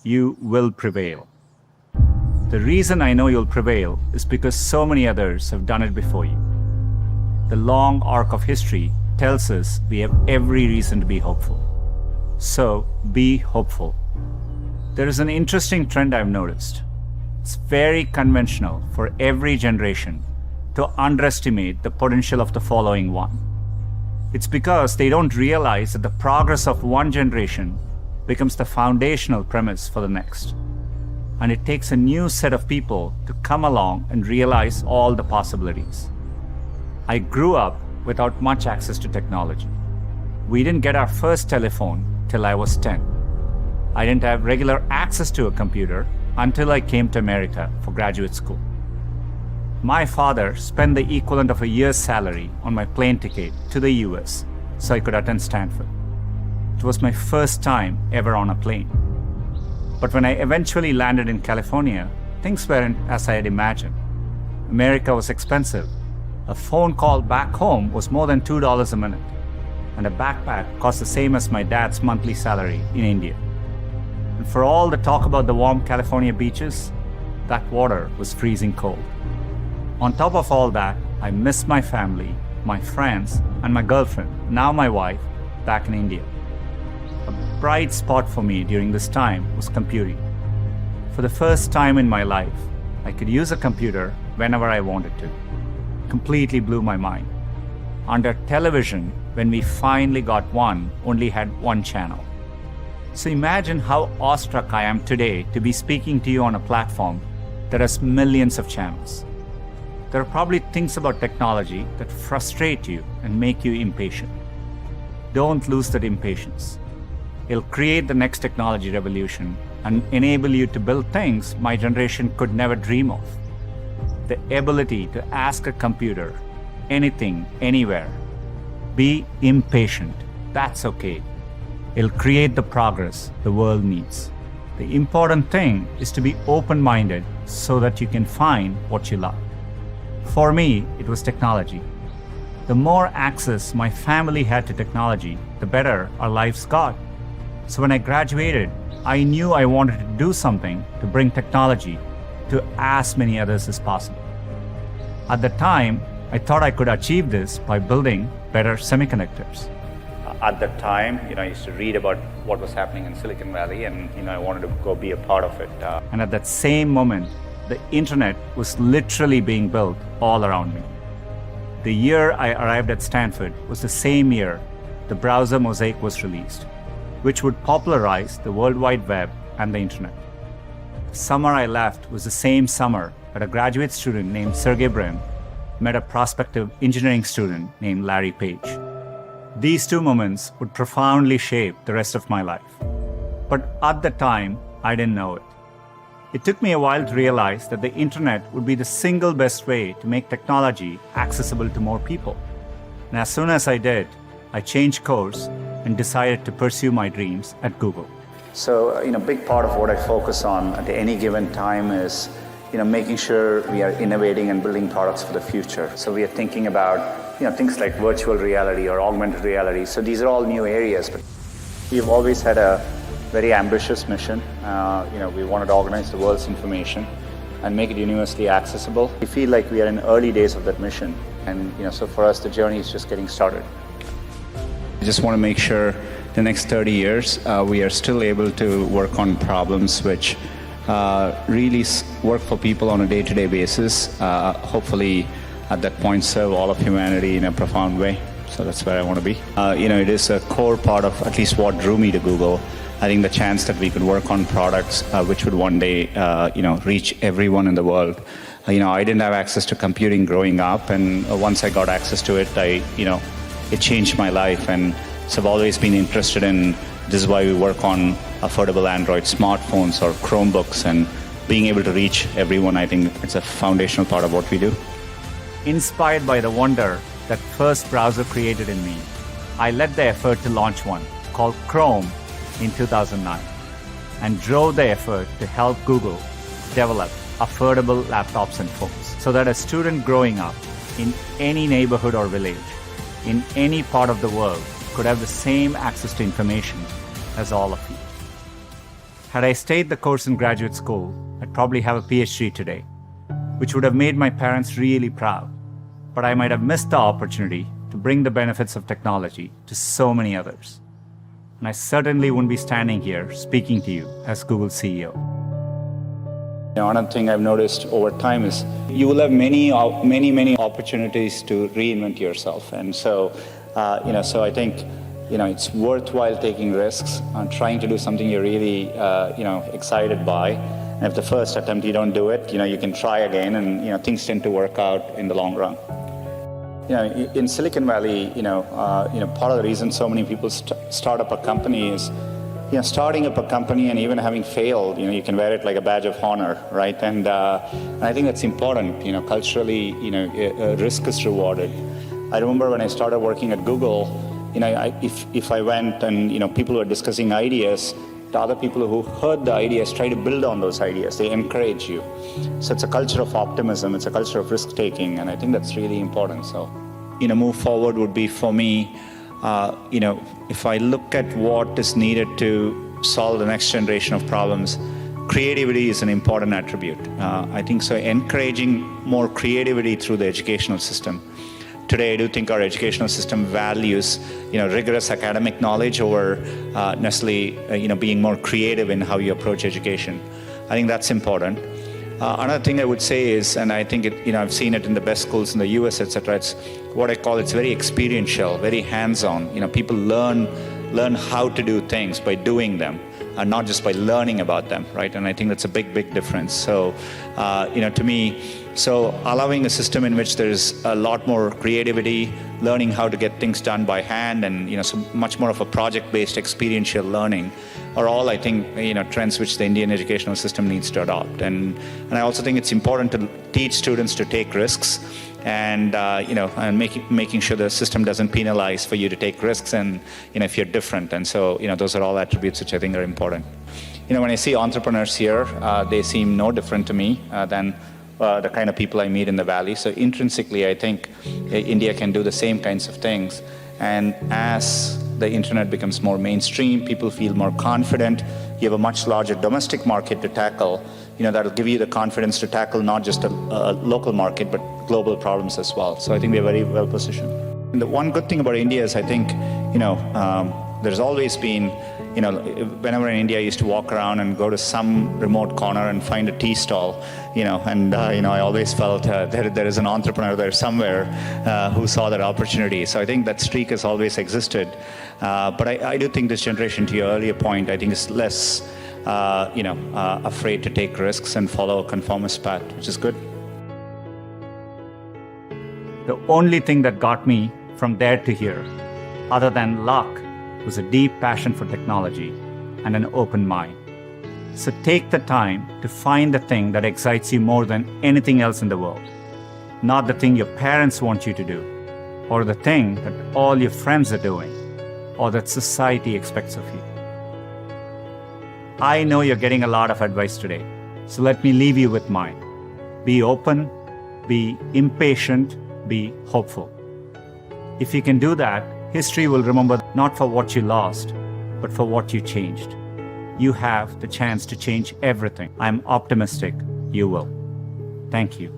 you will prevail. The reason I know you'll prevail is because so many others have done it before you. The long arc of history tells us we have every reason to be hopeful. So be hopeful. There is an interesting trend I've noticed. It's very conventional for every generation to underestimate the potential of the following one. It's because they don't realize that the progress of one generation becomes the foundational premise for the next. And it takes a new set of people to come along and realize all the possibilities. I grew up without much access to technology. We didn't get our first telephone till I was 10. I didn't have regular access to a computer until I came to America for graduate school. My father spent the equivalent of a year's salary on my plane ticket to the US so I could attend Stanford. It was my first time ever on a plane. But when I eventually landed in California, things weren't as I had imagined. America was expensive. A phone call back home was more than $2 a minute, and a backpack cost the same as my dad's monthly salary in India. And for all the talk about the warm California beaches, that water was freezing cold. On top of all that, I missed my family, my friends, and my girlfriend, now my wife, back in India. A bright spot for me during this time was computing. For the first time in my life, I could use a computer whenever I wanted to. Completely blew my mind. Under television, when we finally got one, only had one channel. So imagine how awestruck I am today to be speaking to you on a platform that has millions of channels. There are probably things about technology that frustrate you and make you impatient. Don't lose that impatience. It'll create the next technology revolution and enable you to build things my generation could never dream of. The ability to ask a computer anything, anywhere. Be impatient. That's okay. It'll create the progress the world needs. The important thing is to be open-minded so that you can find what you love. For me, it was technology. The more access my family had to technology, the better our lives got. So when I graduated, I knew I wanted to do something to bring technology to as many others as possible. At the time, I thought I could achieve this by building better semiconductors. At the time, I used to read about what was happening in Silicon Valley, and I wanted to go be a part of it. And at that same moment, the internet was literally being built all around me. The year I arrived at Stanford was the same year the browser Mosaic was released, which would popularize the World Wide Web and the internet. The summer I left was the same summer that a graduate student named Sergey Brin met a prospective engineering student named Larry Page. These two moments would profoundly shape the rest of my life. But at the time, I didn't know it. It took me a while to realize that the internet would be the single best way to make technology accessible to more people. And as soon as I did, I changed course and decided to pursue my dreams at Google. So, a big part of what I focus on at any given time is, making sure we are innovating and building products for the future. So we are thinking about, things like virtual reality or augmented reality. So these are all new areas, but we've always had a very ambitious mission. We wanted to organize the world's information and make it universally accessible. We feel like we are in early days of that mission. And, so for us, the journey is just getting started. I just want to make sure the next 30 years, we are still able to work on problems which really work for people on a day-to-day basis. Hopefully, at that point, serve all of humanity in a profound way. So that's where I want to be. It is a core part of at least what drew me to Google. I think the chance that we could work on products which would one day, reach everyone in the world. I didn't have access to computing growing up, and once I got access to it, it changed my life. And so I've always been interested in, this is why we work on affordable Android smartphones or Chromebooks, and being able to reach everyone, I think it's a foundational part of what we do. Inspired by the wonder that first browser created in me, I led the effort to launch one called Chrome in 2009 and drove the effort to help Google develop affordable laptops and phones so that a student growing up in any neighborhood or village in any part of the world could have the same access to information as all of you. Had I stayed the course in graduate school, I'd probably have a PhD today, which would have made my parents really proud. But I might have missed the opportunity to bring the benefits of technology to so many others. And I certainly wouldn't be standing here speaking to you as Google's CEO. Another thing I've noticed over time is you will have many opportunities to reinvent yourself. And so, so I think, it's worthwhile taking risks and trying to do something you're really, excited by. And if the first attempt you don't do it, you can try again, and things tend to work out in the long run. In Silicon Valley, part of the reason so many people start up a company is, starting up a company and even having failed, you can wear it like a badge of honor, right? And I think that's important. Culturally, risk is rewarded. I remember when I started working at Google, if I went and people were discussing ideas, the other people who heard the ideas try to build on those ideas. They encourage you. So it's a culture of optimism. It's a culture of risk taking, and I think that's really important. So, move forward would be for me. If I look at what is needed to solve the next generation of problems, creativity is an important attribute. I think so. Encouraging more creativity through the educational system. Today, I do think our educational system values, rigorous academic knowledge over necessarily, being more creative in how you approach education. I think that's important. Another thing I would say is, and I think I've seen it in the best schools in the US, etc. It's what I call it's very experiential, very hands-on. People learn how to do things by doing them, and not just by learning about them, right? And I think that's a big difference. So, to me, so allowing a system in which there's a lot more creativity, learning how to get things done by hand, and so much more of a project-based experiential learning are all, I think, trends which the Indian educational system needs to adopt. And I also think it's important to teach students to take risks, and and making sure the system doesn't penalize for you to take risks, and if you're different. And so those are all attributes which I think are important. When I see entrepreneurs here, they seem no different to me than the kind of people I meet in the Valley. So intrinsically, I think India can do the same kinds of things. And as the internet becomes more mainstream, people feel more confident. You have a much larger domestic market to tackle. That'll give you the confidence to tackle not just a local market, but global problems as well. So I think we're very well positioned. And the one good thing about India is I think, there's always been, whenever in India I used to walk around and go to some remote corner and find a tea stall, and I always felt there is an entrepreneur there somewhere who saw that opportunity. So I think that streak has always existed. But I do think this generation, to your earlier point, I think is less, afraid to take risks and follow a conformist path, which is good. The only thing that got me from there to here, other than luck, was a deep passion for technology and an open mind. So take the time to find the thing that excites you more than anything else in the world. Not the thing your parents want you to do, or the thing that all your friends are doing, or that society expects of you. I know you're getting a lot of advice today, so let me leave you with mine. Be open, be impatient, be hopeful. If you can do that, history will remember not for what you lost, but for what you changed. You have the chance to change everything. I'm optimistic you will. Thank you.